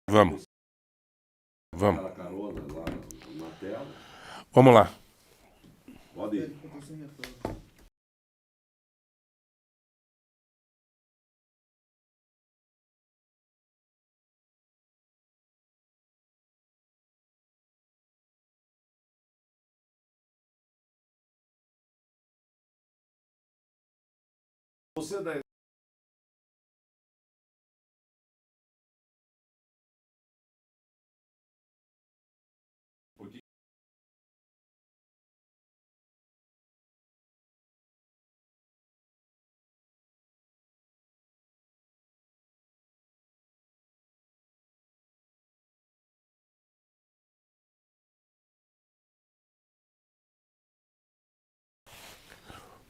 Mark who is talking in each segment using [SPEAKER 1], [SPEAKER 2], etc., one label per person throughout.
[SPEAKER 1] Vamos. Vamos lá.
[SPEAKER 2] Pode ir. Você daí.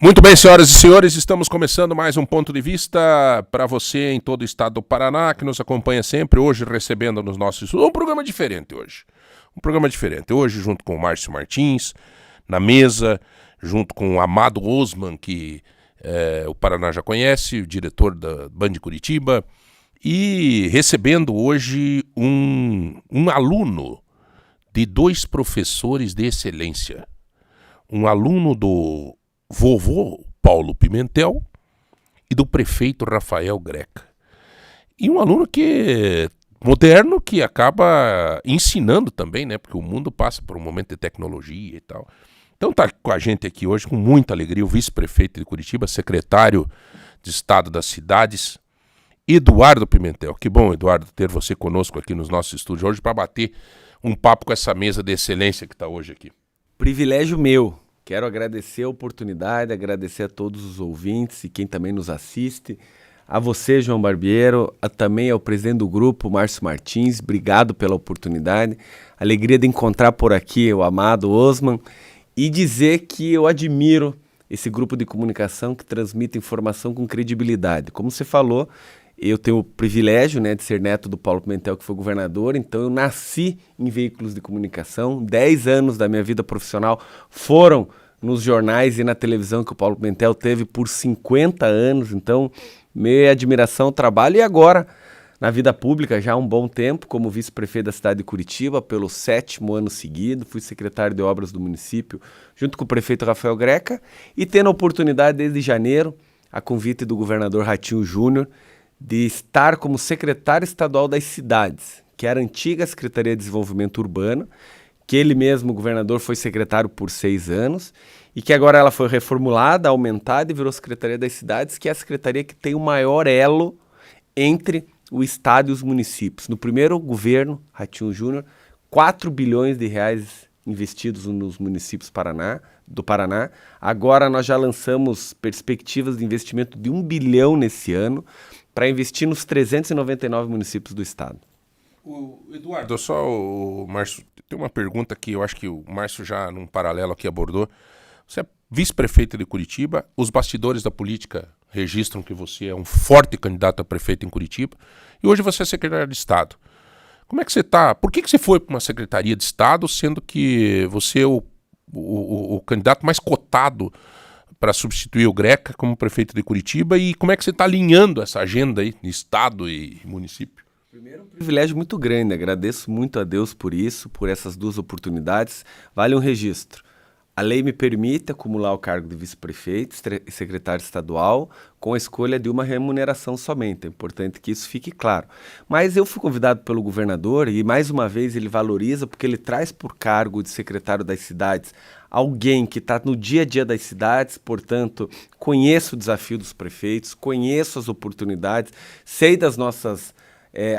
[SPEAKER 1] Muito bem, senhoras e senhores, estamos começando mais um Ponto de Vista para você em todo o estado do Paraná, que nos acompanha sempre, hoje recebendo nos nossos estudos. Um programa diferente hoje. Hoje, junto com o Márcio Martins, na mesa, junto com o Amado Osman, que o Paraná já conhece, o diretor da Band Curitiba, e recebendo hoje um aluno de 2 professores de excelência. Um aluno do vovô Paulo Pimentel e do prefeito Rafael Greca. E um aluno moderno que acaba ensinando também, né? Porque o mundo passa por um momento de tecnologia e tal. Então tá com a gente aqui hoje com muita alegria o vice-prefeito de Curitiba, secretário de Estado das Cidades, Eduardo Pimentel. Que bom, Eduardo, ter você conosco aqui nos nossos estúdios hoje para bater um papo com essa mesa de excelência que está hoje aqui.
[SPEAKER 3] Privilégio meu. Quero agradecer a oportunidade, agradecer a todos os ouvintes e quem também nos assiste. A você, João Barbiero, também ao presidente do grupo, Márcio Martins. Obrigado pela oportunidade. Alegria de encontrar por aqui o amado Osman e dizer que eu admiro esse grupo de comunicação que transmite informação com credibilidade. Como você falou, eu tenho o privilégio, né, de ser neto do Paulo Pimentel, que foi governador, então eu nasci em veículos de comunicação. 10 anos da minha vida profissional foram nos jornais e na televisão que o Paulo Pimentel teve por 50 anos, então minha admiração ao trabalho. E agora, na vida pública, já há um bom tempo, como vice-prefeito da cidade de Curitiba, pelo 7º ano seguido, fui secretário de obras do município, junto com o prefeito Rafael Greca, e tendo a oportunidade desde janeiro, a convite do governador Ratinho Júnior, de estar como secretário estadual das cidades, que era a antiga Secretaria de Desenvolvimento Urbano, que ele mesmo, o governador, foi secretário por 6 anos, e que agora ela foi reformulada, aumentada e virou Secretaria das Cidades, que é a secretaria que tem o maior elo entre o estado e os municípios. No primeiro governo, Ratinho Júnior, 4 bilhões de reais investidos nos municípios do Paraná. Agora nós já lançamos perspectivas de investimento de 1 bilhão nesse ano, para investir nos 399 municípios do estado.
[SPEAKER 1] Eduardo, o Márcio, tem uma pergunta que eu acho que o Márcio já num paralelo aqui abordou. Você é vice-prefeito de Curitiba, os bastidores da política registram que você é um forte candidato a prefeito em Curitiba, e hoje você é secretário de Estado. Como é que você está? Por que você foi para uma secretaria de Estado, sendo que você é o candidato mais cotado para substituir o Greca como prefeito de Curitiba, e como é que você está alinhando essa agenda aí, de Estado e município?
[SPEAKER 3] Primeiro, um privilégio muito grande, agradeço muito a Deus por isso, por essas 2 oportunidades. Vale um registro. A lei me permite acumular o cargo de vice-prefeito e secretário estadual com a escolha de uma remuneração somente. É importante que isso fique claro. Mas eu fui convidado pelo governador e, mais uma vez, ele valoriza porque ele traz por cargo de secretário das cidades alguém que está no dia a dia das cidades, portanto, conheço o desafio dos prefeitos, conheço as oportunidades, sei das nossas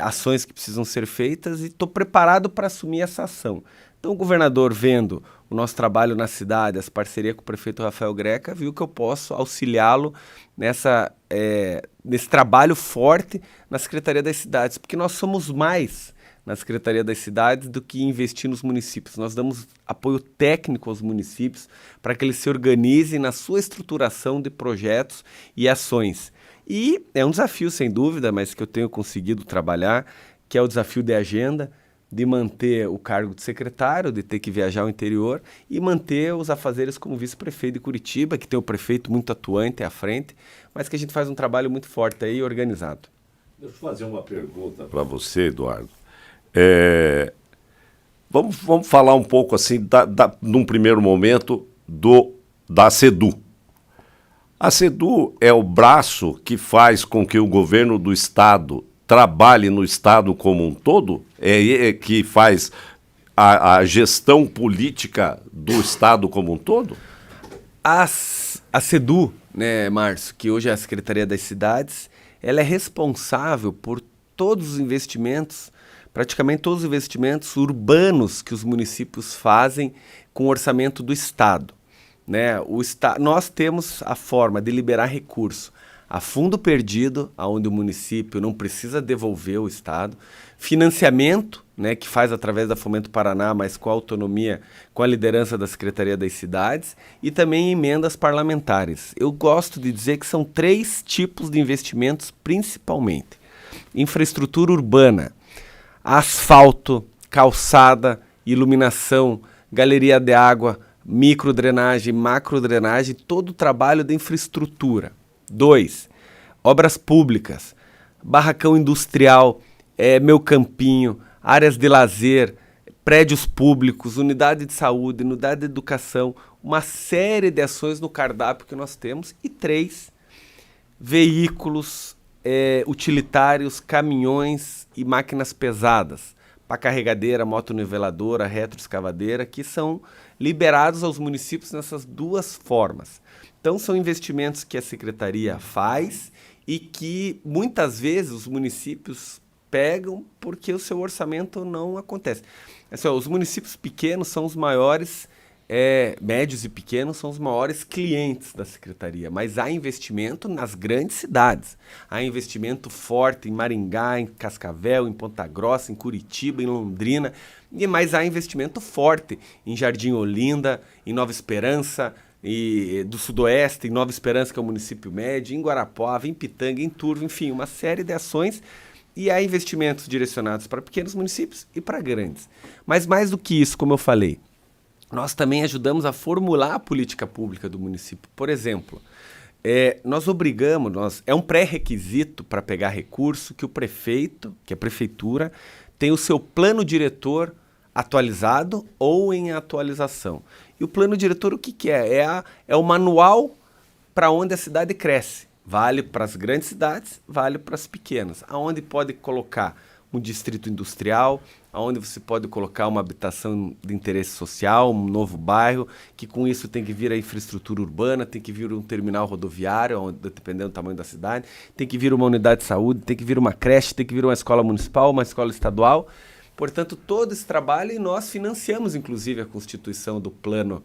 [SPEAKER 3] ações que precisam ser feitas e estou preparado para assumir essa ação. Então o governador, vendo o nosso trabalho na cidade, essa parceria com o prefeito Rafael Greca, viu que eu posso auxiliá-lo nesse trabalho forte na Secretaria das Cidades, porque nós somos mais na Secretaria das Cidades do que investir nos municípios. Nós damos apoio técnico aos municípios para que eles se organizem na sua estruturação de projetos e ações. E é um desafio, sem dúvida, mas que eu tenho conseguido trabalhar, que é o desafio de agenda, de manter o cargo de secretário, de ter que viajar ao interior e manter os afazeres como vice-prefeito de Curitiba, que tem o prefeito muito atuante à frente, mas que a gente faz um trabalho muito forte aí, organizado.
[SPEAKER 2] Deixa eu fazer uma pergunta para você, Eduardo. Vamos falar um pouco assim, num primeiro momento, da SEDU. A SEDU é o braço que faz com que o governo do Estado trabalhe no Estado como um todo? É que faz a gestão política do Estado como um todo?
[SPEAKER 3] A SEDU, né, Márcio, que hoje é a Secretaria das Cidades, ela é responsável por todos os investimentos, praticamente todos os investimentos urbanos que os municípios fazem com o orçamento do Estado. Né? Nós temos a forma de liberar recurso a fundo perdido, onde o município não precisa devolver o Estado, financiamento, né, que faz através da Fomento Paraná, mas com a autonomia, com a liderança da Secretaria das Cidades, e também emendas parlamentares. Eu gosto de dizer que são 3 tipos de investimentos principalmente. Infraestrutura urbana, asfalto, calçada, iluminação, galeria de água, microdrenagem, macrodrenagem, todo o trabalho de infraestrutura. 2, obras públicas, barracão industrial, meu campinho, áreas de lazer, prédios públicos, unidade de saúde, unidade de educação, uma série de ações no cardápio que nós temos. E 3, veículos utilitários, caminhões e máquinas pesadas, pá carregadeira, motoniveladora, retroescavadeira, que são liberados aos municípios nessas 2 formas. Então, são investimentos que a Secretaria faz e que, muitas vezes, os municípios pegam porque o seu orçamento não acontece. Assim, os municípios pequenos são os maiores, médios e pequenos são os maiores clientes da Secretaria, mas há investimento nas grandes cidades. Há investimento forte em Maringá, em Cascavel, em Ponta Grossa, em Curitiba, em Londrina, mas há investimento forte em Jardim Olinda, em Nova Esperança, e do Sudoeste, em Nova Esperança, que é o município médio, em Guarapuava, em Pitanga, em Turvo, enfim, uma série de ações, e há investimentos direcionados para pequenos municípios e para grandes. Mas mais do que isso, como eu falei, nós também ajudamos a formular a política pública do município. Por exemplo, nós obrigamos, é um pré-requisito para pegar recurso que o prefeito, que a prefeitura, tem o seu plano diretor atualizado ou em atualização. E o plano diretor o que é? É o manual para onde a cidade cresce. Vale para as grandes cidades, vale para as pequenas. Aonde pode colocar um distrito industrial, aonde você pode colocar uma habitação de interesse social, um novo bairro, que com isso tem que vir a infraestrutura urbana, tem que vir um terminal rodoviário, dependendo do tamanho da cidade, tem que vir uma unidade de saúde, tem que vir uma creche, tem que vir uma escola municipal, uma escola estadual. Portanto, todo esse trabalho, e nós financiamos, inclusive, a constituição do plano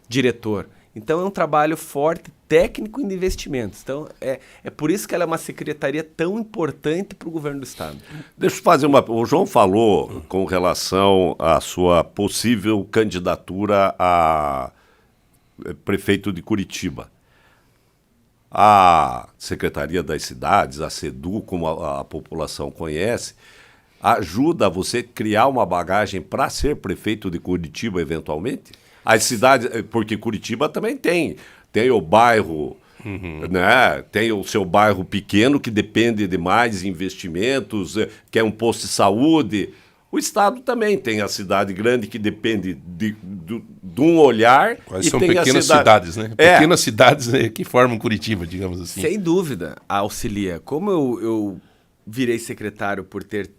[SPEAKER 3] diretor. Então, é um trabalho forte, técnico e de investimentos. Então, é por isso que ela é uma secretaria tão importante para o governo do Estado.
[SPEAKER 2] Deixa eu fazer O João falou com relação à sua possível candidatura a prefeito de Curitiba. A Secretaria das Cidades, a SEDU, como a população conhece, ajuda você a criar uma bagagem para ser prefeito de Curitiba, eventualmente? As cidades, porque Curitiba também tem o bairro, né? Tem o seu bairro pequeno que depende de mais investimentos, que é um posto de saúde. O Estado também tem a cidade grande que depende de um olhar.
[SPEAKER 1] Quais são pequenas cidades, né? Pequenas cidades, né, que formam Curitiba, digamos assim.
[SPEAKER 3] Sem dúvida, auxilia. Como eu virei secretário por ter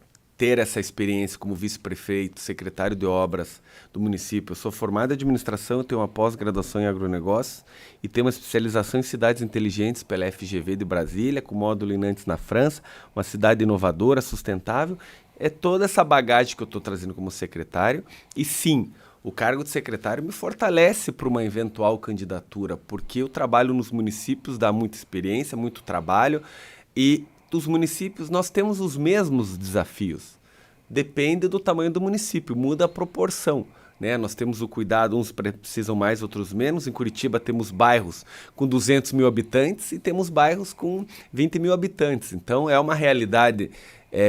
[SPEAKER 3] essa experiência como vice-prefeito, secretário de obras do município. Eu sou formado em administração, eu tenho uma pós-graduação em agronegócios e tenho uma especialização em cidades inteligentes pela FGV de Brasília, com módulo em Nantes, na França, uma cidade inovadora, sustentável. É toda essa bagagem que eu estou trazendo como secretário. E sim, o cargo de secretário me fortalece para uma eventual candidatura, porque o trabalho nos municípios dá muita experiência, muito trabalho, e dos municípios nós temos os mesmos desafios. Depende do tamanho do município, muda a proporção, né? Nós temos o cuidado, uns precisam mais, outros menos. Em Curitiba temos bairros com 200 mil habitantes e temos bairros com 20 mil habitantes. Então é uma realidade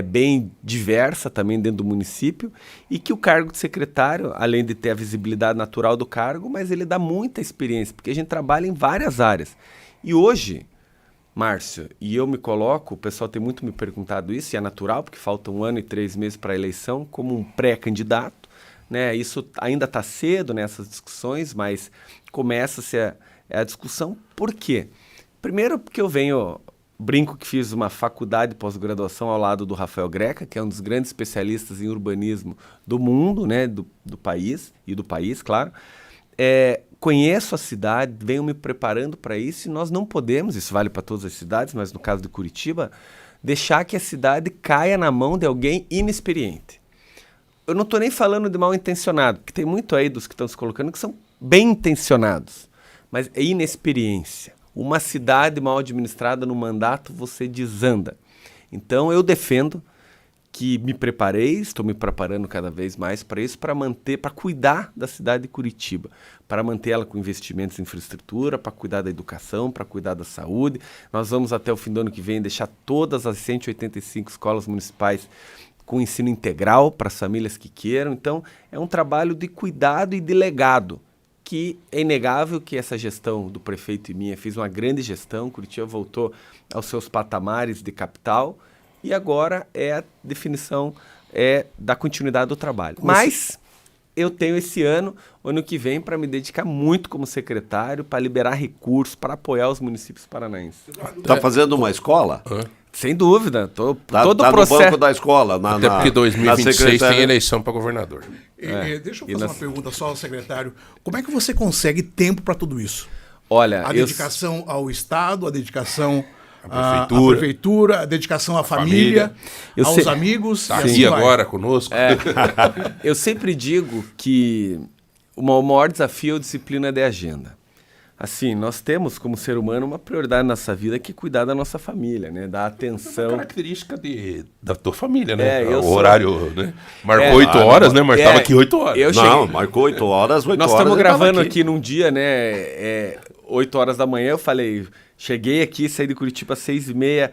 [SPEAKER 3] bem diversa também dentro do município, e que o cargo de secretário, além de ter a visibilidade natural do cargo, mas ele dá muita experiência, porque a gente trabalha em várias áreas. E hoje Márcio, e eu me coloco, o pessoal tem muito me perguntado isso, e é natural, porque falta 1 ano e 3 meses para a eleição, como um pré-candidato, né? Isso ainda está cedo nessas discussões, mas começa-se a discussão. Por quê? Primeiro porque eu brinco que fiz uma faculdade de pós-graduação ao lado do Rafael Greca, que é um dos grandes especialistas em urbanismo do mundo, né? do país, claro. Conheço a cidade, venho me preparando para isso, e nós não podemos, isso vale para todas as cidades, mas no caso de Curitiba, deixar que a cidade caia na mão de alguém inexperiente. Eu não estou nem falando de mal intencionado, porque tem muito aí dos que estão se colocando que são bem intencionados, mas é inexperiência. Uma cidade mal administrada no mandato, você desanda. Então eu defendo que me preparei, estou me preparando cada vez mais para isso, para cuidar da cidade de Curitiba, para mantê-la com investimentos em infraestrutura, para cuidar da educação, para cuidar da saúde. Nós vamos até o fim do ano que vem deixar todas as 185 escolas municipais com ensino integral para as famílias que queiram. Então, é um trabalho de cuidado e de legado, que é inegável que essa gestão do prefeito e minha fez uma grande gestão. Curitiba voltou aos seus patamares de capital, e agora é a definição da continuidade do trabalho. Mas eu tenho esse ano que vem, para me dedicar muito como secretário, para liberar recursos, para apoiar os municípios paranaenses.
[SPEAKER 2] Está fazendo uma escola?
[SPEAKER 3] Sem dúvida. Todo
[SPEAKER 2] o processo... no banco da escola.
[SPEAKER 1] Até porque 2026 tem eleição para governador.
[SPEAKER 4] Deixa eu fazer uma pergunta só ao secretário. Como é que você consegue tempo para tudo isso?
[SPEAKER 3] Olha,
[SPEAKER 4] a dedicação ao Estado, a dedicação à prefeitura, a dedicação à família, aos amigos.
[SPEAKER 1] Está aqui agora conosco.
[SPEAKER 3] Eu sempre digo que o maior desafio é a disciplina de agenda. Assim, nós temos, como ser humano, uma prioridade na nossa vida, que é cuidar da nossa família, né? Dar atenção. É uma
[SPEAKER 1] característica da tua família, né? Horário, né? Marcou 8 horas, né? Mas estava aqui 8 horas.
[SPEAKER 2] Marcou 8 horas, 8 horas.
[SPEAKER 3] Nós estamos gravando aqui num dia, né? 8 horas da manhã, eu falei, cheguei aqui, saí de Curitiba às 6h30,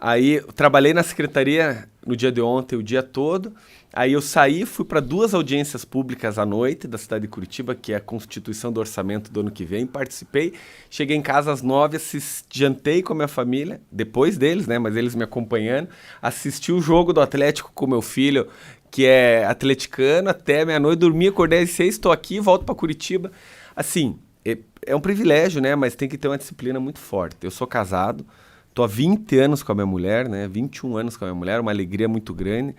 [SPEAKER 3] aí trabalhei na secretaria no dia de ontem, o dia todo. Aí eu saí, fui para 2 audiências públicas à noite da cidade de Curitiba, que é a constituição do orçamento do ano que vem, participei, cheguei em casa às 9h, jantei com a minha família, depois deles, né, mas eles me acompanhando, assisti o jogo do Atlético com meu filho, que é atleticano, até meia-noite, dormi, acordei às 6h, estou aqui, volto para Curitiba. Assim, é um privilégio, né, mas tem que ter uma disciplina muito forte. Eu sou casado, estou há 20 anos com a minha mulher, né, 21 anos com a minha mulher, uma alegria muito grande.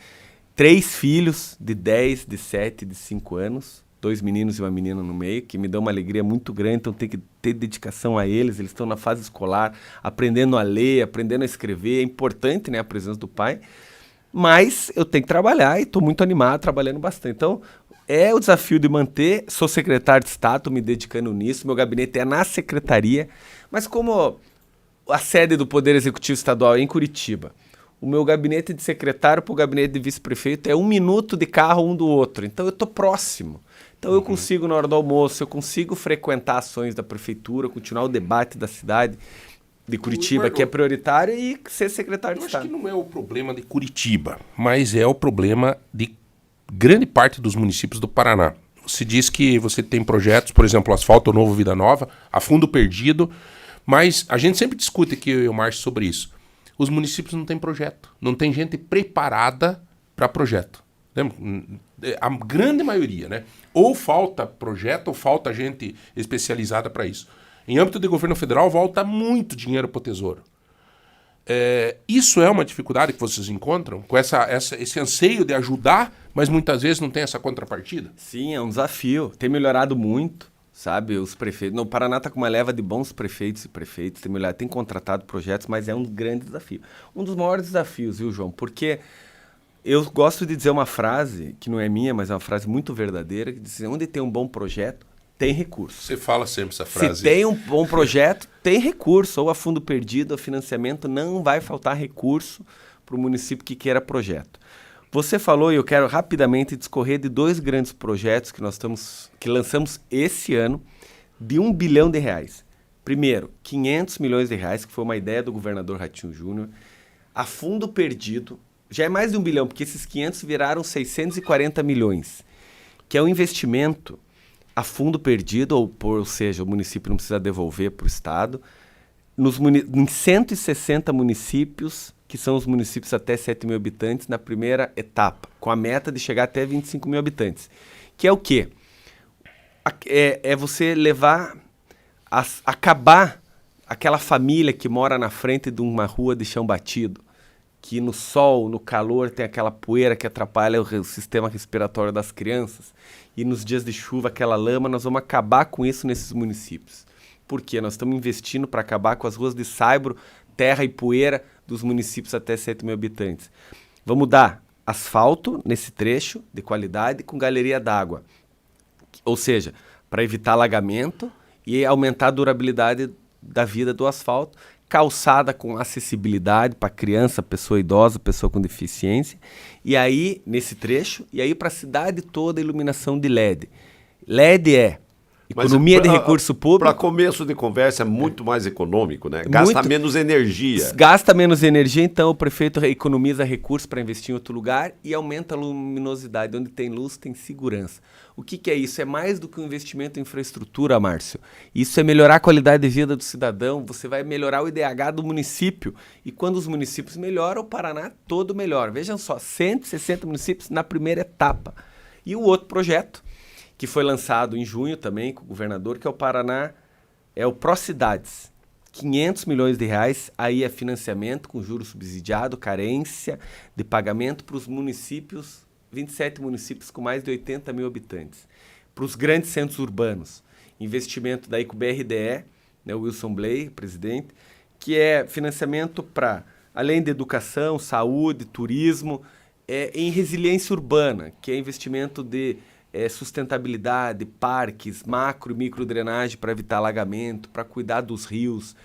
[SPEAKER 3] 3 filhos de 10, de 7, de 5 anos, 2 meninos e uma menina no meio, que me dão uma alegria muito grande, então tem que ter dedicação a eles estão na fase escolar, aprendendo a ler, aprendendo a escrever, é importante, né, a presença do pai, mas eu tenho que trabalhar e estou muito animado, trabalhando bastante. Então, é o desafio de manter, sou secretário de Estado, estou me dedicando nisso, meu gabinete é na secretaria, mas como a sede do Poder Executivo Estadual é em Curitiba, o meu gabinete de secretário para o gabinete de vice-prefeito é 1 minuto de carro um do outro. Então eu estou próximo. Então eu consigo, na hora do almoço, eu consigo frequentar ações da prefeitura, continuar o debate da cidade de Curitiba, que é prioritário, e ser secretário de Estado.
[SPEAKER 1] Eu acho que não é o problema de Curitiba, mas é o problema de grande parte dos municípios do Paraná. Você diz que você tem projetos, por exemplo, Asfalto Novo Vida Nova, a fundo perdido, mas a gente sempre discute aqui, eu e o Márcio, sobre isso. Os municípios não têm projeto, não tem gente preparada para projeto. Lembra? A grande maioria, né? Ou falta projeto, ou falta gente especializada para isso. Em âmbito de governo federal, volta muito dinheiro para o Tesouro. Isso é uma dificuldade que vocês encontram, com esse anseio de ajudar, mas muitas vezes não tem essa contrapartida?
[SPEAKER 3] Sim, é um desafio. Tem melhorado muito. Sabe, os prefeitos... No Paraná está com uma leva de bons prefeitos e prefeitos, tem contratado projetos, mas é um grande desafio. Um dos maiores desafios, viu, João? Porque eu gosto de dizer uma frase, que não é minha, mas é uma frase muito verdadeira, que diz: onde tem um bom projeto, tem recurso.
[SPEAKER 1] Você fala sempre essa frase.
[SPEAKER 3] Se tem um bom projeto, tem recurso. Ou a fundo perdido, ou financiamento, não vai faltar recurso para o município que queira projeto. Você falou, e eu quero rapidamente discorrer de 2 grandes projetos que lançamos esse ano, de R$1 bilhão. Primeiro, 500 milhões de reais, que foi uma ideia do governador Ratinho Júnior, a fundo perdido. Já é mais de 1 bilhão, porque esses 500 viraram 640 milhões, que é um investimento a fundo perdido, ou seja, o município não precisa devolver para o Estado, em 160 municípios, que são os municípios até 7 mil habitantes, na primeira etapa, com a meta de chegar até 25 mil habitantes. Que é o quê? É você levar, acabar aquela família que mora na frente de uma rua de chão batido, que no sol, no calor, tem aquela poeira que atrapalha o sistema respiratório das crianças, e nos dias de chuva, aquela lama. Nós vamos acabar com isso nesses municípios. Por quê? Nós estamos investindo para acabar com as ruas de saibro, terra e poeira dos municípios até 7 mil habitantes. Vamos dar asfalto nesse trecho de qualidade com galeria d'água. Ou seja, para evitar alagamento e aumentar a durabilidade da vida do asfalto. Calçada com acessibilidade para criança, pessoa idosa, pessoa com deficiência. E aí, nesse trecho, e aí para a cidade toda, iluminação de LED. LED é economia de recurso público.
[SPEAKER 2] Para começo de conversa é muito mais econômico, né? Gasta menos energia.
[SPEAKER 3] Gasta menos energia, então o prefeito economiza recursos para investir em outro lugar e aumenta a luminosidade. Onde tem luz, tem segurança. O que é isso? É mais do que um investimento em infraestrutura, Márcio. Isso é melhorar a qualidade de vida do cidadão. Você vai melhorar o IDH do município. E quando os municípios melhoram, o Paraná todo melhora. Vejam só, 160 municípios na primeira etapa. E o outro projeto, que foi lançado em junho também com o governador, que é o Paraná, é o Procidades. 500 milhões de reais, aí é financiamento com juros subsidiado, carência de pagamento para os municípios, 27 municípios com mais de 80 mil habitantes. Para os grandes centros urbanos, investimento daí com o BRDE, né, o Wilson Blay, presidente, que é financiamento para, além de educação, saúde, turismo, em resiliência urbana, que é investimento de sustentabilidade, parques, macro e micro drenagem para evitar alagamento, para cuidar dos rios,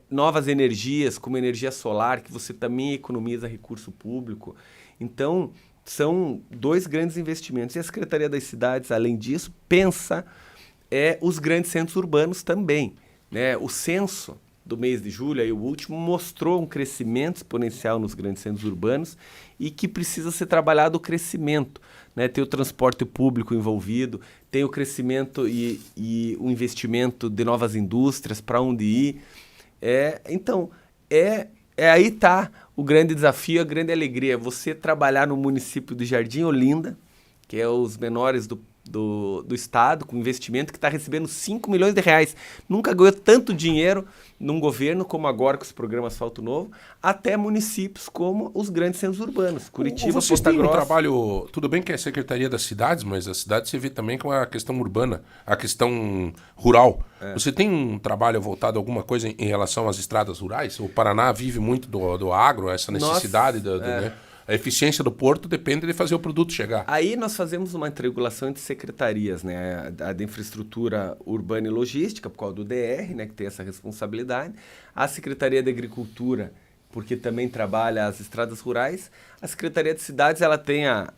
[SPEAKER 3] novas energias, como energia solar, que você também economiza recurso público. Então, são 2 grandes investimentos. E a Secretaria das Cidades, além disso, pensa os grandes centros urbanos também, né? O censo do mês de julho, aí o último, mostrou um crescimento exponencial nos grandes centros urbanos e que precisa ser trabalhado o crescimento. Né, tem o transporte público envolvido, tem o crescimento e o investimento de novas indústrias, para onde ir. Então, aí está o grande desafio, a grande alegria. Você trabalhar no município de Jardim Olinda, que é os menores do estado, com investimento que está recebendo 5 milhões de reais. Nunca ganhou tanto dinheiro num governo como agora com os programas Asfalto Novo, até municípios como os grandes centros urbanos, Curitiba,
[SPEAKER 1] Vocês
[SPEAKER 3] Ponta
[SPEAKER 1] têm um
[SPEAKER 3] Grossa.
[SPEAKER 1] trabalho, tudo bem que é a Secretaria das Cidades, mas a cidade se vê também com a questão urbana, a questão rural. Você tem um trabalho voltado a alguma coisa em relação às estradas rurais? O Paraná vive muito do agro, essa necessidade, né? A eficiência do porto depende de fazer o produto chegar.
[SPEAKER 3] Aí nós fazemos uma triangulação entre secretarias, né? A de infraestrutura urbana e logística, por causa do DR, né? Que tem essa responsabilidade. A Secretaria de Agricultura, porque também trabalha as estradas rurais. A Secretaria de Cidades, ela tem a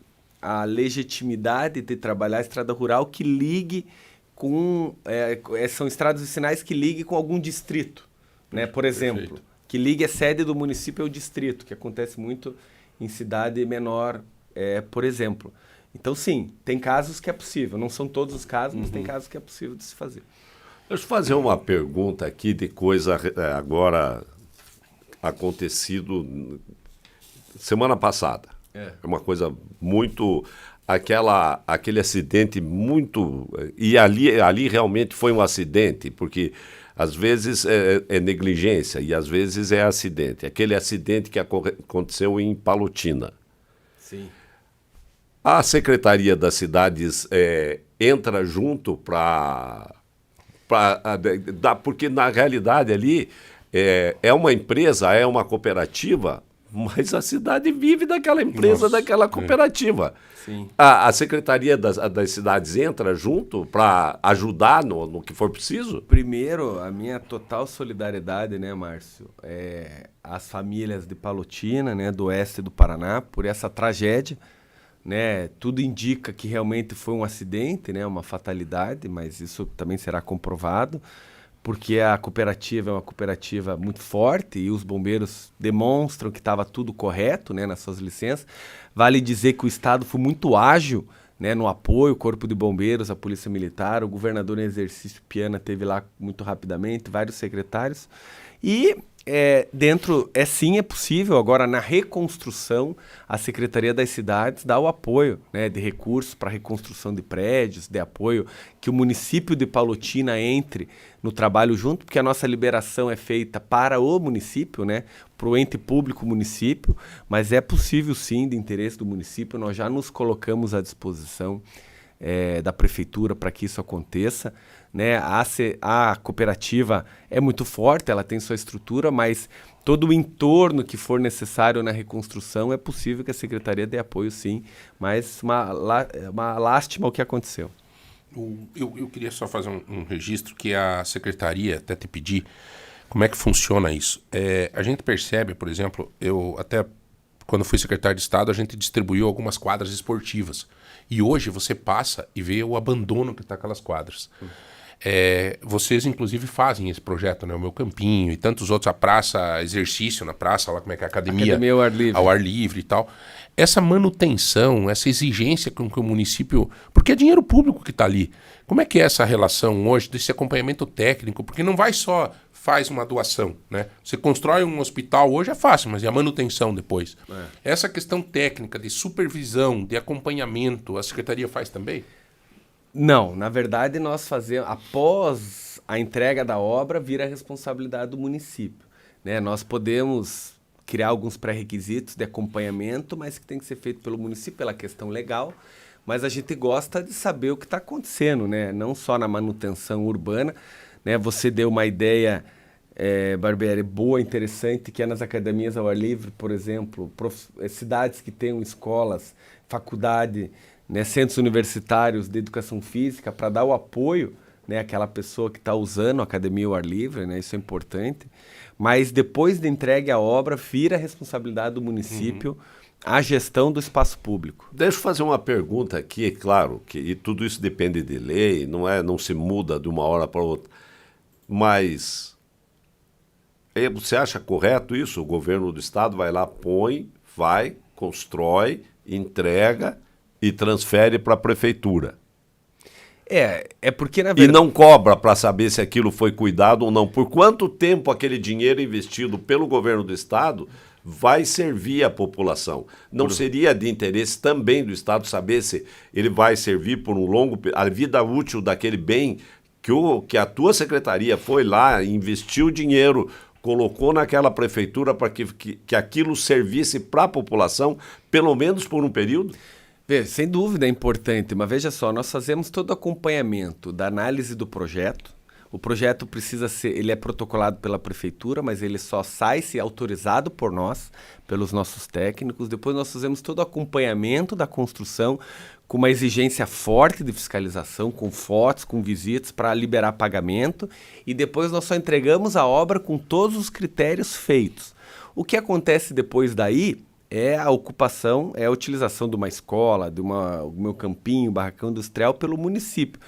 [SPEAKER 3] legitimidade de trabalhar a estrada rural que ligue com... são estradas vicinais que liguem com algum distrito, né? Por exemplo, perfeito. Que ligue a sede do município ao distrito, que acontece muito em cidade menor, por exemplo. Então, sim, tem casos que é possível. Não são todos os casos, mas tem casos que é possível de se fazer.
[SPEAKER 2] Deixa eu fazer uma pergunta aqui de coisa agora acontecido semana passada. É uma coisa muito... Aquele acidente muito... E ali realmente foi um acidente, porque às vezes é negligência e às vezes é acidente. Aquele acidente que aconteceu em Palotina.
[SPEAKER 3] Sim.
[SPEAKER 2] A Secretaria das Cidades entra junto porque na realidade ali é uma empresa, é uma cooperativa, mas a cidade vive daquela empresa, daquela cooperativa.
[SPEAKER 3] Sim.
[SPEAKER 2] A Secretaria das Cidades entra junto para ajudar no que for preciso?
[SPEAKER 3] Primeiro, a minha total solidariedade, né, Márcio, às famílias de Palotina, né, do oeste do Paraná, por essa tragédia. Né, tudo indica que realmente foi um acidente, né, uma fatalidade, mas isso também será comprovado, porque a cooperativa é uma cooperativa muito forte e os bombeiros demonstram que estava tudo correto, né, nas suas licenças. Vale dizer que o Estado foi muito ágil, né, no apoio, o Corpo de Bombeiros, a Polícia Militar, o governador em exercício Piana teve lá muito rapidamente, vários secretários. E sim, é possível agora na reconstrução, a Secretaria das Cidades dá o apoio, né, de recursos para reconstrução de prédios, de apoio que o município de Palotina entre no trabalho junto, porque a nossa liberação é feita para o município, né, para o ente público município, mas é possível sim, de interesse do município, nós já nos colocamos à disposição da prefeitura para que isso aconteça, né? A cooperativa é muito forte, ela tem sua estrutura, mas todo o entorno que for necessário na reconstrução é possível que a secretaria dê apoio sim, mas uma lástima o que aconteceu.
[SPEAKER 1] Eu queria só fazer um registro que a secretaria, até te pedir, como é que funciona isso? A gente percebe, por exemplo, eu até quando fui secretário de Estado, a gente distribuiu algumas quadras esportivas. E hoje você passa e vê o abandono que está aquelas quadras. Vocês, inclusive, fazem esse projeto, né? O Meu Campinho e tantos outros, a praça, exercício na praça, lá como é que é a academia
[SPEAKER 3] ao ar livre.
[SPEAKER 1] Ao ar livre e tal. Essa manutenção, essa exigência com que o município... Porque é dinheiro público que está ali. Como é que é essa relação hoje desse acompanhamento técnico? Porque não vai só faz uma doação, né? Você constrói um hospital hoje é fácil, mas e a manutenção depois? Essa questão técnica de supervisão, de acompanhamento, a secretaria faz também?
[SPEAKER 3] Não, na verdade nós fazemos, após a entrega da obra, vira a responsabilidade do município, né? Nós podemos criar alguns pré-requisitos de acompanhamento, mas que tem que ser feito pelo município, pela questão legal, mas a gente gosta de saber o que está acontecendo, né? Não só na manutenção urbana, né? Você deu uma ideia, Barbieri, boa, interessante, que é nas academias ao ar livre, por exemplo, cidades que tenham escolas, faculdade, né, centros universitários de educação física, para dar o apoio, né, àquela pessoa que está usando a academia ao ar livre, né, isso é importante. Mas depois de entregue a obra, vira a responsabilidade do município a gestão do espaço público.
[SPEAKER 2] Deixa eu fazer uma pergunta aqui, é claro, e tudo isso depende de lei, não se muda de uma hora para outra, mas você acha correto isso? O governo do estado vai lá, constrói, entrega e transfere para a prefeitura.
[SPEAKER 3] É porque, na verdade...
[SPEAKER 2] E não cobra para saber se aquilo foi cuidado ou não. Por quanto tempo aquele dinheiro investido pelo governo do estado vai servir à população? Não seria de interesse também do estado saber se ele vai servir por um longo... A vida útil daquele bem que a tua secretaria foi lá, investiu dinheiro, colocou naquela prefeitura para que aquilo servisse para a população, pelo menos por um período?
[SPEAKER 3] Sem dúvida é importante, mas veja só, nós fazemos todo o acompanhamento da análise do projeto. O projeto ele é protocolado pela prefeitura, mas ele só sai se autorizado por nós, pelos nossos técnicos. Depois nós fazemos todo o acompanhamento da construção com uma exigência forte de fiscalização, com fotos, com visitas para liberar pagamento. E depois nós só entregamos a obra com todos os critérios feitos. O que acontece depois daí é a ocupação, é a utilização de uma escola, o Meu Campinho, barracão industrial pelo município.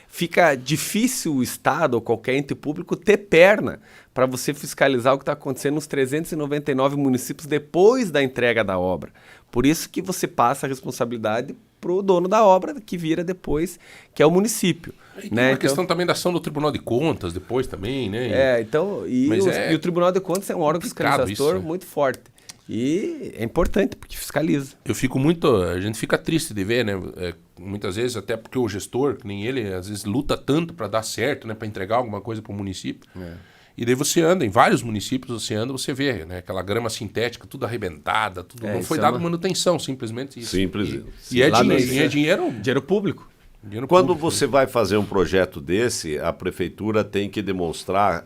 [SPEAKER 3] Fica difícil o Estado ou qualquer ente público ter perna para você fiscalizar o que está acontecendo nos 399 municípios depois da entrega da obra. Por isso que você passa a responsabilidade para o dono da obra, que vira depois, que é o município.
[SPEAKER 1] E tem uma questão também da ação do Tribunal de Contas depois também, né?
[SPEAKER 3] E o Tribunal de Contas é um órgão fiscalizador
[SPEAKER 1] isso,
[SPEAKER 3] muito forte. E é importante, porque fiscaliza.
[SPEAKER 1] A gente fica triste de ver, né? Muitas vezes, até porque o gestor, que nem ele, às vezes luta tanto para dar certo, né? Para entregar alguma coisa para o município. E daí você anda, em vários municípios você vê, né? Aquela grama sintética, tudo arrebentada, não foi dado manutenção, simplesmente isso.
[SPEAKER 2] Simples.
[SPEAKER 1] E é dinheiro
[SPEAKER 3] público.
[SPEAKER 2] Quando você vai fazer um projeto desse, a prefeitura tem que demonstrar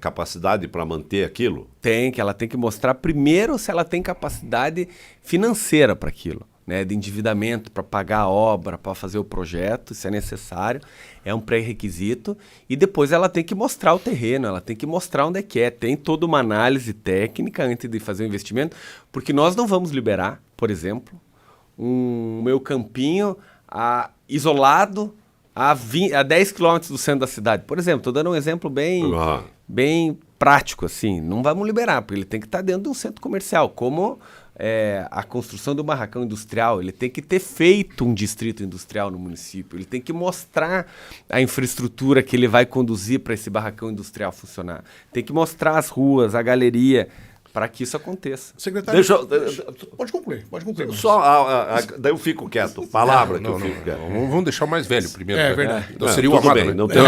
[SPEAKER 2] capacidade para manter aquilo?
[SPEAKER 3] Ela tem que mostrar primeiro se ela tem capacidade financeira para aquilo, né, de endividamento para pagar a obra, para fazer o projeto, se é necessário, é um pré-requisito, e depois ela tem que mostrar o terreno, ela tem que mostrar onde é que é, tem toda uma análise técnica antes de fazer o investimento, porque nós não vamos liberar, por exemplo, um Meu Campinho isolado a 10 quilômetros do centro da cidade. Por exemplo, estou dando um exemplo bem prático, assim. Não vamos liberar, porque ele tem que estar dentro de um centro comercial, como a construção do barracão industrial, ele tem que ter feito um distrito industrial no município, ele tem que mostrar a infraestrutura que ele vai conduzir para esse barracão industrial funcionar, tem que mostrar as ruas, a galeria, para que isso aconteça.
[SPEAKER 4] Secretário, pode concluir.
[SPEAKER 2] Daí eu fico quieto. Palavra que eu fico quieto.
[SPEAKER 1] Vamos deixar o mais velho primeiro.
[SPEAKER 4] É verdade.
[SPEAKER 1] Então seria o Amado.
[SPEAKER 2] Bem,
[SPEAKER 1] né?
[SPEAKER 2] não tem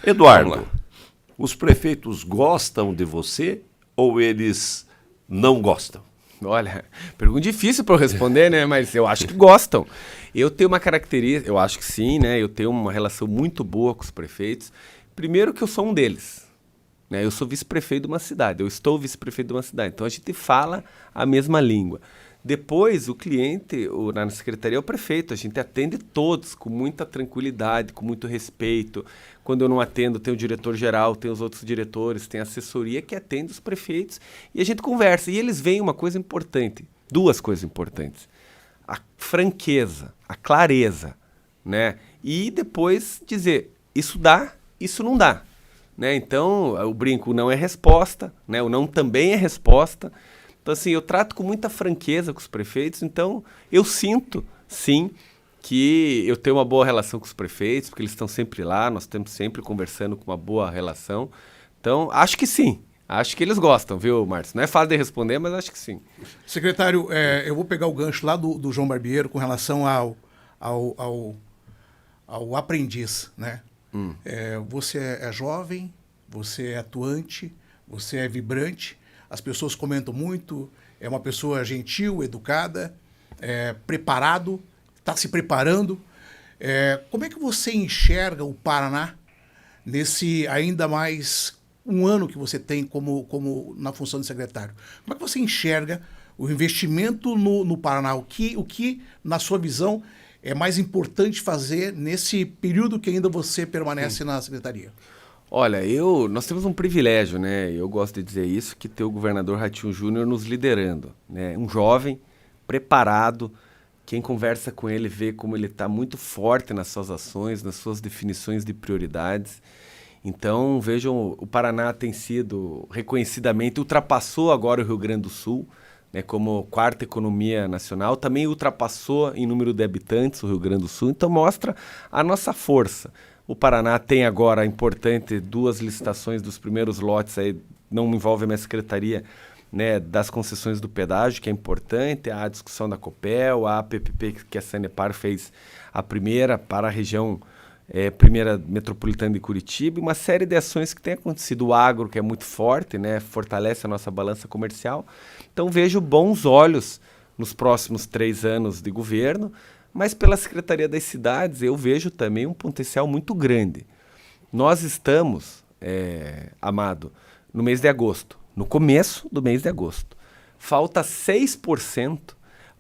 [SPEAKER 2] Eduardo, os prefeitos gostam de você ou eles não gostam?
[SPEAKER 3] Olha, pergunta difícil para eu responder, né? Mas eu acho que gostam. Eu tenho uma característica, eu acho que sim, né? Eu tenho uma relação muito boa com os prefeitos. Primeiro que eu sou um deles. Eu sou vice-prefeito de uma cidade, eu estou vice-prefeito de uma cidade, então a gente fala a mesma língua. Depois, o cliente, na secretaria, é o prefeito, a gente atende todos com muita tranquilidade, com muito respeito. Quando eu não atendo, tem o diretor-geral, tem os outros diretores, tem a assessoria que atende os prefeitos e a gente conversa. E eles veem uma coisa importante, duas coisas importantes. A franqueza, a clareza, né? E depois dizer, isso dá, isso não dá. Então, o brinco não é resposta, o não também é resposta. Então, assim, eu trato com muita franqueza com os prefeitos, então eu sinto, sim, que eu tenho uma boa relação com os prefeitos, porque eles estão sempre lá, nós estamos sempre conversando com uma boa relação. Então, acho que sim, acho que eles gostam, viu, Márcio? Não é fácil de responder, mas acho que sim.
[SPEAKER 4] Secretário, eu vou pegar o gancho lá do João Barbiero com relação ao aprendiz, né? Você é jovem, você é atuante, você é vibrante, as pessoas comentam muito, é uma pessoa gentil, educada, preparado, está se preparando. Como é que você enxerga o Paraná nesse ainda mais um ano que você tem como na função de secretário? Como é que você enxerga o investimento no Paraná? O que, na sua visão, é mais importante fazer nesse período que ainda você permanece na secretaria?
[SPEAKER 3] Olha, nós temos um privilégio, né? Eu gosto de dizer isso, que ter o governador Ratinho Júnior nos liderando, né? Um jovem, preparado, quem conversa com ele vê como ele está muito forte nas suas ações, nas suas definições de prioridades. Então, vejam, o Paraná tem sido reconhecidamente, ultrapassou agora o Rio Grande do Sul, como quarta economia nacional, também ultrapassou em número de habitantes o Rio Grande do Sul, então mostra a nossa força. O Paraná tem agora, importante, 2 licitações dos primeiros lotes, aí não envolve a minha secretaria, das concessões do pedágio, que é importante, a discussão da Copel, a APPP que a Sanepar fez a primeira para a região primeira metropolitana de Curitiba, e uma série de ações que tem acontecido. O agro, que é muito forte, fortalece a nossa balança comercial. Então vejo bons olhos nos próximos 3 anos de governo, mas pela Secretaria das Cidades eu vejo também um potencial muito grande. Nós estamos, Amado, no mês de agosto, no começo do mês de agosto. Falta 6%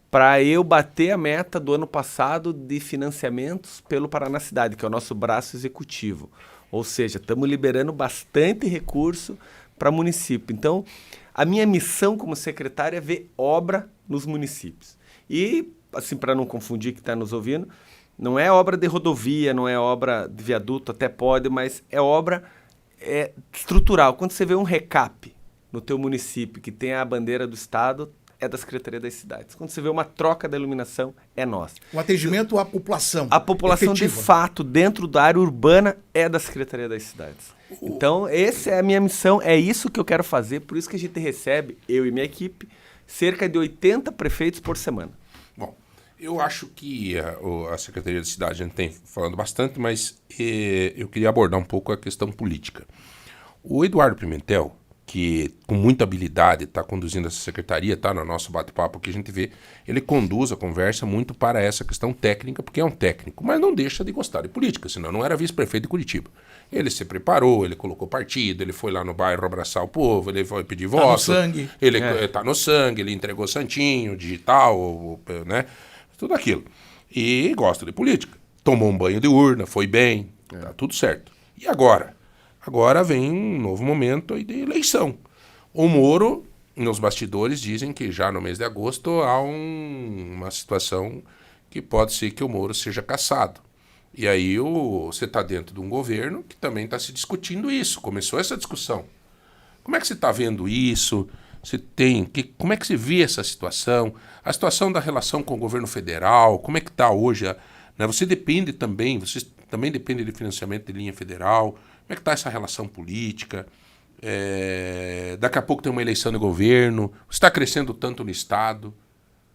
[SPEAKER 3] para eu bater a meta do ano passado de financiamentos pelo Paraná Cidade, que é o nosso braço executivo. Ou seja, estamos liberando bastante recurso para o município. Então, a minha missão como secretário é ver obra nos municípios. E, assim, para não confundir quem está nos ouvindo, não é obra de rodovia, não é obra de viaduto, até pode, mas é obra estrutural. Quando você vê um recap no teu município que tem a bandeira do Estado, é da Secretaria das Cidades. Quando você vê uma troca da iluminação, é nossa.
[SPEAKER 4] O atendimento à população.
[SPEAKER 3] A população,
[SPEAKER 4] efetiva,
[SPEAKER 3] de fato, dentro da área urbana, é da Secretaria das Cidades. Então, essa é a minha missão, é isso que eu quero fazer, por isso que a gente recebe, eu e minha equipe, cerca de 80 prefeitos por semana.
[SPEAKER 1] Bom, eu acho que a Secretaria da Cidade, a gente tem falando bastante, mas eu queria abordar um pouco a questão política. O Eduardo Pimentel, que com muita habilidade está conduzindo essa secretaria, está no nosso bate-papo que a gente vê, ele conduz a conversa muito para essa questão técnica, porque é um técnico, mas não deixa de gostar de política, senão não era vice-prefeito de Curitiba. Ele se preparou, ele colocou partido, ele foi lá no bairro abraçar o povo, ele foi pedir voto.
[SPEAKER 4] Tá no sangue.
[SPEAKER 1] Ele está no sangue, ele entregou santinho, digital, né? Tudo aquilo. E gosta de política. Tomou um banho de urna, foi bem, tá tudo certo. E agora? Agora vem um novo momento aí de eleição. O Moro, nos bastidores, dizem que já no mês de agosto há uma situação que pode ser que o Moro seja cassado. E aí você está dentro de um governo que também está se discutindo isso. Começou essa discussão. Como é que você está vendo isso? você tem? Como é que você vê essa situação? A situação da relação com o governo federal, como é que está hoje? Né? Vocês também dependem de financiamento de linha federal. Como é que está essa relação política? Daqui a pouco tem uma eleição de governo. Você está crescendo tanto no Estado.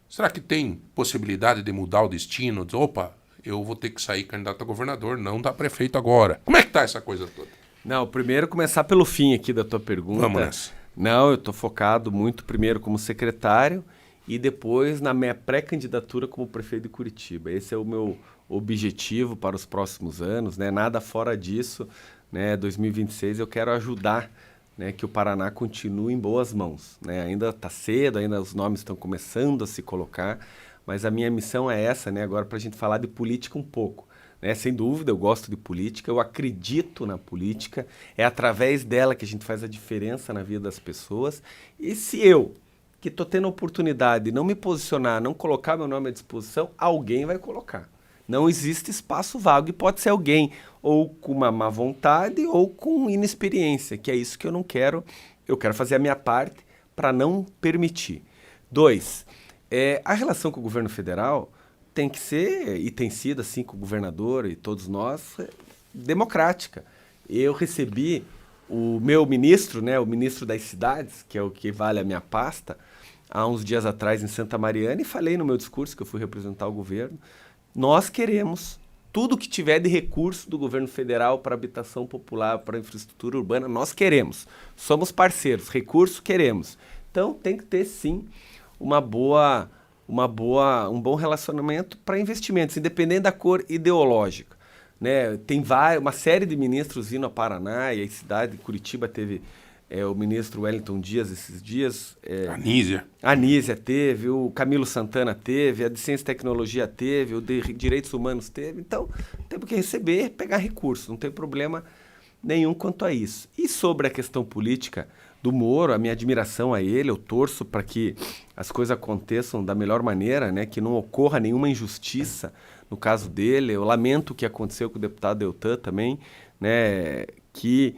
[SPEAKER 1] Será que tem possibilidade de mudar o destino? Opa, eu vou ter que sair candidato a governador, não dá prefeito agora. Como é que está essa coisa toda?
[SPEAKER 3] Não, primeiro começar pelo fim aqui da tua pergunta.
[SPEAKER 1] Vamos nessa.
[SPEAKER 3] Não, eu estou focado muito primeiro como secretário e depois na minha pré-candidatura como prefeito de Curitiba. Esse é o meu objetivo para os próximos anos, né? Nada fora disso, né? 2026 eu quero ajudar, né, que o Paraná continue em boas mãos, né? Ainda está cedo, ainda os nomes estão começando a se colocar, mas a minha missão é essa, né? Agora para a gente falar de política um pouco. Sem dúvida, eu gosto de política, eu acredito na política, é através dela que a gente faz a diferença na vida das pessoas. E se eu, que estou tendo a oportunidade de não me posicionar, não colocar meu nome à disposição, alguém vai colocar. Não existe espaço vago e pode ser alguém ou com uma má vontade ou com inexperiência, que é isso que eu não quero. Eu quero fazer a minha parte para não permitir. 2, a relação com o governo federal tem que ser, e tem sido assim com o governador e todos nós, democrática. Eu recebi o meu ministro, né, o ministro das cidades, que é o que vale a minha pasta, há uns dias atrás em Santa Mariana, e falei no meu discurso, que eu fui representar o governo, nós queremos tudo que tiver de recurso do governo federal para habitação popular, para infraestrutura urbana, nós queremos. Somos parceiros, recurso queremos. Então tem que ter sim um bom relacionamento para investimentos, independente da cor ideológica, né? Tem uma série de ministros indo a Paraná, e a cidade de Curitiba teve o ministro Wellington Dias esses dias. Anísia teve, o Camilo Santana teve, a de Ciência e Tecnologia teve, o de Direitos Humanos teve. Então, temos que receber, pegar recursos, não tem problema nenhum quanto a isso. E sobre a questão política do Moro, a minha admiração a ele, eu torço para que as coisas aconteçam da melhor maneira, né, que não ocorra nenhuma injustiça no caso dele. Eu lamento o que aconteceu com o deputado Deltan também, né, que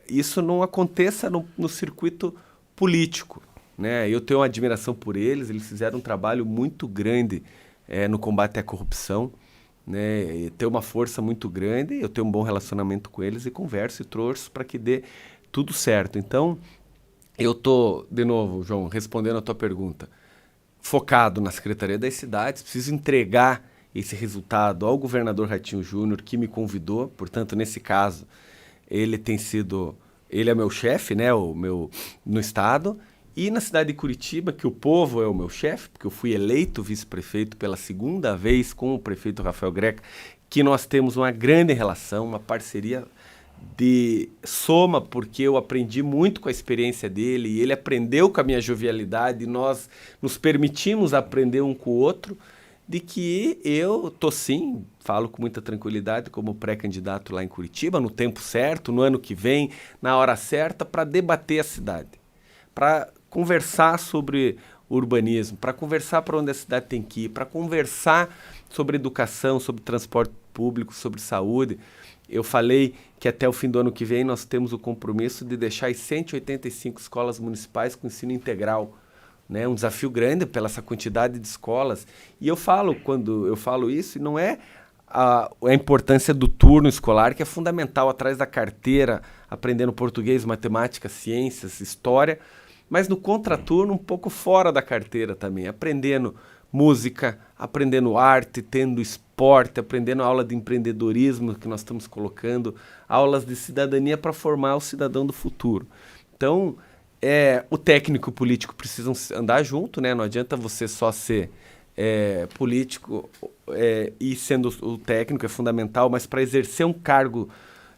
[SPEAKER 3] isso não aconteça no circuito político, né. Eu tenho uma admiração por eles fizeram um trabalho muito grande no combate à corrupção, né, e tem uma força muito grande, eu tenho um bom relacionamento com eles e converso e torço para que dê tudo certo. Então, eu estou, de novo, João, respondendo a tua pergunta, focado na Secretaria das Cidades, preciso entregar esse resultado ao governador Ratinho Júnior, que me convidou, portanto, nesse caso, ele é meu chefe, né, no estado, e na cidade de Curitiba, que o povo é o meu chefe, porque eu fui eleito vice-prefeito pela segunda vez com o prefeito Rafael Greca, que nós temos uma grande relação, uma parceria de soma, porque eu aprendi muito com a experiência dele e ele aprendeu com a minha jovialidade e nós nos permitimos aprender um com o outro, de que eu tô sim, falo com muita tranquilidade como pré-candidato lá em Curitiba, no tempo certo, no ano que vem, na hora certa, para debater a cidade, para conversar sobre urbanismo, para conversar para onde a cidade tem que ir, para conversar sobre educação, sobre transporte público, sobre saúde. Eu falei que até o fim do ano que vem nós temos o compromisso de deixar as 185 escolas municipais com ensino integral, né? Um desafio grande pela essa quantidade de escolas. E eu falo, quando eu falo isso, não é a importância do turno escolar, que é fundamental, atrás da carteira, aprendendo português, matemática, ciências, história, mas no contraturno um pouco fora da carteira também, aprendendo música, aprendendo arte, tendo esporte, aprendendo aula de empreendedorismo que nós estamos colocando, aulas de cidadania para formar o cidadão do futuro. Então, o técnico e o político precisam andar junto, né? Não adianta você só ser político e sendo o técnico, é fundamental, mas para exercer um cargo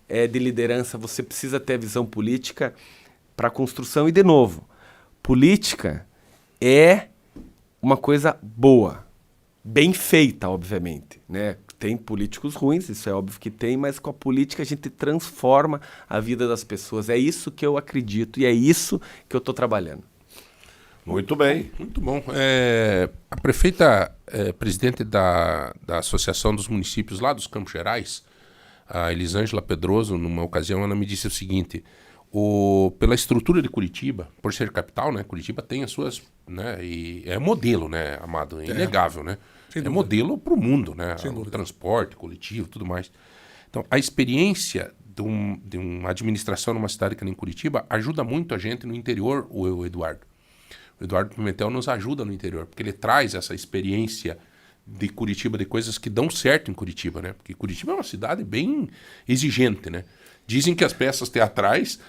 [SPEAKER 3] de liderança você precisa ter a visão política para a construção. E, de novo, política é uma coisa boa, bem feita, obviamente, né? Tem políticos ruins, isso é óbvio que tem, mas com a política a gente transforma a vida das pessoas. É isso que eu acredito e é isso que eu estou trabalhando.
[SPEAKER 2] Muito bem.
[SPEAKER 1] Muito bom. A prefeita, presidente da Associação dos Municípios lá dos Campos Gerais, a Elisângela Pedroso, numa ocasião, ela me disse o seguinte: Pela estrutura de Curitiba, por ser capital, né? Curitiba tem as suas, né? E é modelo, né, Amado? É inegável, né? É modelo para o mundo, né? O transporte coletivo, tudo mais. Então, a experiência de uma administração numa cidade que nem Curitiba ajuda muito a gente no interior, o Eduardo. O Eduardo Pimentel nos ajuda no interior, porque ele traz essa experiência de Curitiba, de coisas que dão certo em Curitiba, né? Porque Curitiba é uma cidade bem exigente, né? Dizem que as peças teatrais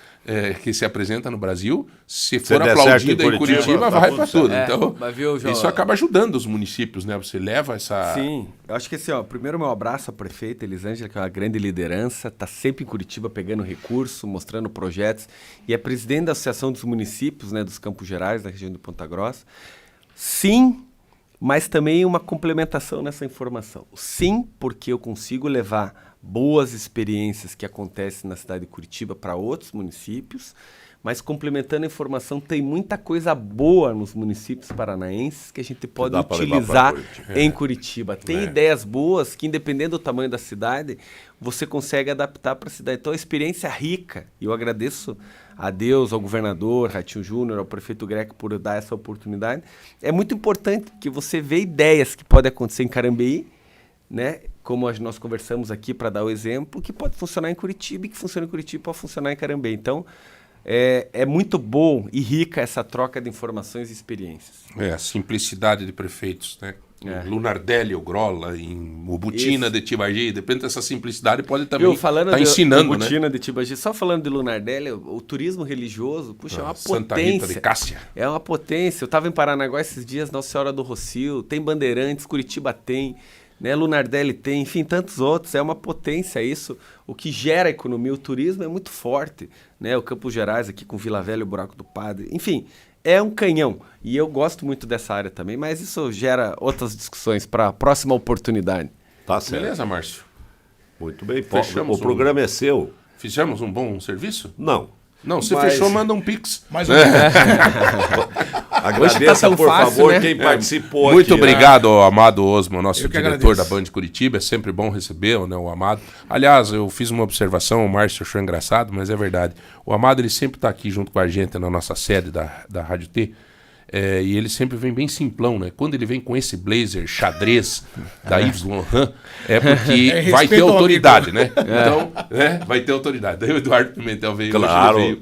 [SPEAKER 1] que se apresentam no Brasil, se for aplaudida em Curitiba, vai para tudo. Então,
[SPEAKER 3] viu, João,
[SPEAKER 1] isso acaba ajudando os municípios, né? Você leva essa...
[SPEAKER 3] Sim, eu acho que assim, ó, primeiro meu abraço à prefeita Elisângela, que é uma grande liderança, está sempre em Curitiba pegando recurso, mostrando projetos, e é presidente da Associação dos Municípios, né, dos Campos Gerais, da região de Ponta Grossa. Sim, mas também uma complementação nessa informação. Sim, porque eu consigo levar boas experiências que acontecem na cidade de Curitiba para outros municípios, mas complementando a informação, tem muita coisa boa nos municípios paranaenses que a gente pode utilizar em Curitiba. Tem ideias boas que, independendo do tamanho da cidade, você consegue adaptar para a cidade. Então, a experiência é rica. E eu agradeço a Deus, ao governador Ratinho Júnior, ao prefeito Greco por dar essa oportunidade. É muito importante que você vê ideias que podem acontecer em Carambeí, né? Como nós conversamos aqui para dar o exemplo, que pode funcionar em Curitiba e que funciona em Curitiba pode funcionar em Carambeí. Então, é muito bom e rica essa troca de informações e experiências.
[SPEAKER 1] A simplicidade de prefeitos, né? Em Lunardelli, ou Grola, em Ubutina de Tibagi, depende dessa simplicidade, pode também estar ensinando,
[SPEAKER 3] Ubutina de Tibagi, só falando de Lunardelli, o turismo religioso, puxa, é uma
[SPEAKER 1] Santa
[SPEAKER 3] potência.
[SPEAKER 1] Rita de Cássia.
[SPEAKER 3] É uma potência. Eu estava em Paranaguá esses dias, Nossa Senhora do Rocio, tem Bandeirantes, Curitiba tem, né, Lunardelli tem, enfim, tantos outros. É uma potência isso. O que gera a economia, o turismo é muito forte, né? O Campos Gerais aqui com Vila Velha, o Buraco do Padre, enfim, é um canhão. E eu gosto muito dessa área também, mas isso gera outras discussões para a próxima oportunidade.
[SPEAKER 2] Tá certo.
[SPEAKER 1] Beleza, Márcio?
[SPEAKER 2] Muito bem.
[SPEAKER 1] Fechamos
[SPEAKER 2] o programa é seu.
[SPEAKER 1] Fizemos um bom serviço?
[SPEAKER 2] Não.
[SPEAKER 1] Não, se fechou, manda um pix.
[SPEAKER 4] Mais
[SPEAKER 2] Agradeça, por favor, né? Quem participou
[SPEAKER 1] Muito
[SPEAKER 2] aqui,
[SPEAKER 1] obrigado ao Amado Osmo, nosso
[SPEAKER 4] Eu que
[SPEAKER 1] diretor
[SPEAKER 4] agradeço.
[SPEAKER 1] da Band Curitiba. É sempre bom receber, né, o Amado. Aliás, eu fiz uma observação, o Márcio achou engraçado, mas é verdade. O Amado, ele sempre está aqui junto com a gente na nossa sede da Rádio T. E ele sempre vem bem simplão, né? Quando ele vem com esse blazer xadrez da Yves Saint Laurent, é porque vai ter autoridade, né? Então, vai ter autoridade. Daí o Eduardo Pimentel veio
[SPEAKER 2] Claro,
[SPEAKER 1] hoje.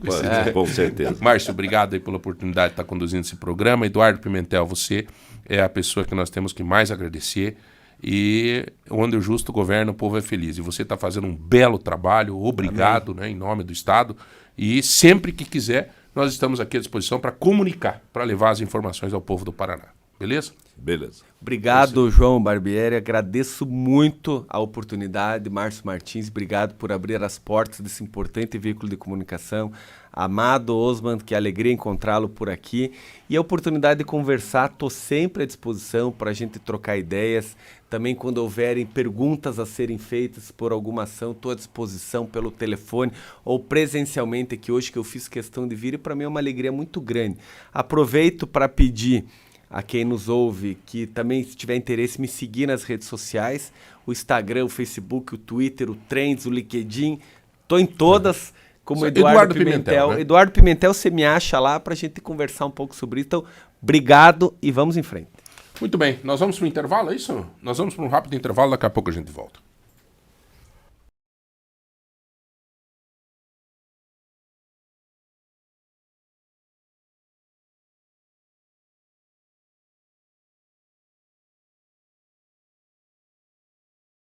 [SPEAKER 2] com certeza.
[SPEAKER 1] Márcio, obrigado aí pela oportunidade de estar conduzindo esse programa. Eduardo Pimentel, você é a pessoa que nós temos que mais agradecer. E onde o justo governa, o povo é feliz. E você está fazendo um belo trabalho, obrigado, né, em nome do Estado. E sempre que quiser, nós estamos aqui à disposição para comunicar, para levar as informações ao povo do Paraná. Beleza?
[SPEAKER 2] Beleza.
[SPEAKER 3] Obrigado, João Barbieri. Agradeço muito a oportunidade. Márcio Martins, obrigado por abrir as portas desse importante veículo de comunicação. Amado Osman, que alegria encontrá-lo por aqui. E a oportunidade de conversar, estou sempre à disposição para a gente trocar ideias. Também quando houverem perguntas a serem feitas por alguma ação, estou à disposição pelo telefone ou presencialmente aqui hoje, que eu fiz questão de vir, e para mim é uma alegria muito grande. Aproveito para pedir a quem nos ouve que também, se tiver interesse, me seguir nas redes sociais, o Instagram, o Facebook, o Twitter, o Trends, o LinkedIn, estou em todas como Eduardo Pimentel. Né? Eduardo Pimentel, você me acha lá para a gente conversar um pouco sobre isso. Então, obrigado e vamos em frente.
[SPEAKER 1] Muito bem, nós vamos para o intervalo, é isso? Nós vamos para um rápido intervalo, daqui a pouco a gente volta.